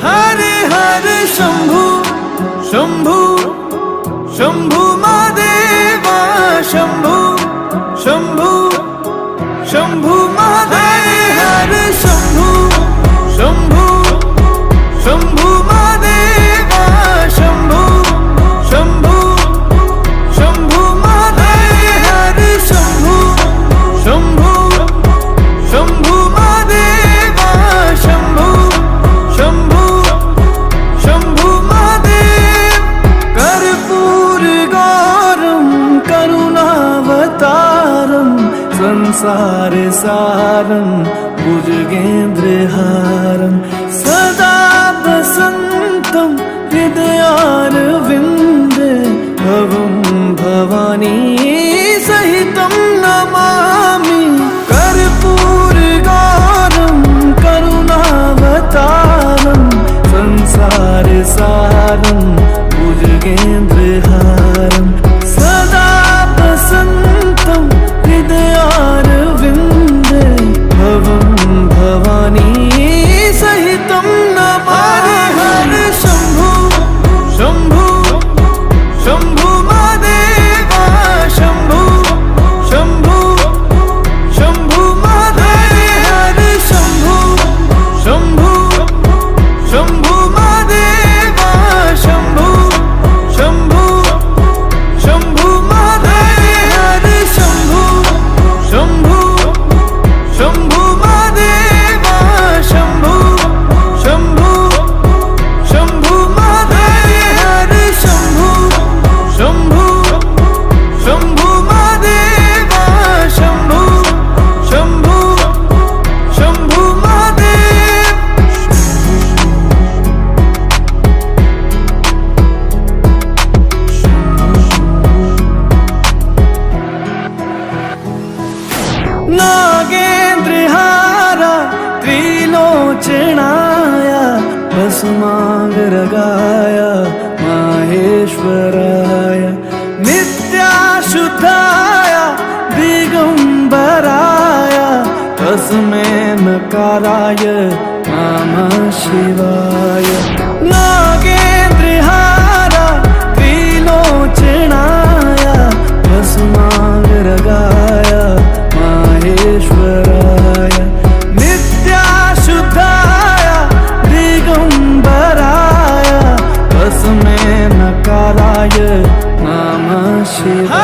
हरे हरे शंभू शंभू शंभू महादेवा शंभू शंभू शंभू महादेव हरे शंभू शंभू शंभू महादेवा शंभू शंभू शंभू महादेव हरे शंभू शंभू शंभू महादेवा शंभू शंभू शंभू महादेव कर्पूर गौरम करुणावतारम संसार सारम भुजगेन्द्रहारम सदा वसन्तं हृदयारविन्दे भवं भवानी सहितं नमामि कर्पूर गौरम करुणावतारम संसार सारम भुजगेन्द्रहारम सदा वसन्तं हृदयारविन्दे भवं भवानी सहितं नमामि हरे शंभू शंभू शंभू महादेवा शंभू शंभू शंभू महादेव हरे शंभू शंभू शंभू महादेवा शंभू शंभू शंभू महादेव हरे शंभू शंभू शंभू महादेवा शंभू शंभू शंभू महादेव हरे शंभू शंभू शंभू महादेवा शंभू शंभू शंभू महादेव नागेन्द्रहारा त्रिलोचनाय भस्मांगरागाय माहेश्वराय नित्याशुद्धाय दिगंबराय तस्मै नकाराय नमः शिवाय नागेन्द्रहारा त्रिलोचनाय भस्मांगरागाय माहेश्वराय नित्याशुद्धाय दिगंबराय तस्मै नकाराय नमः शिवाय।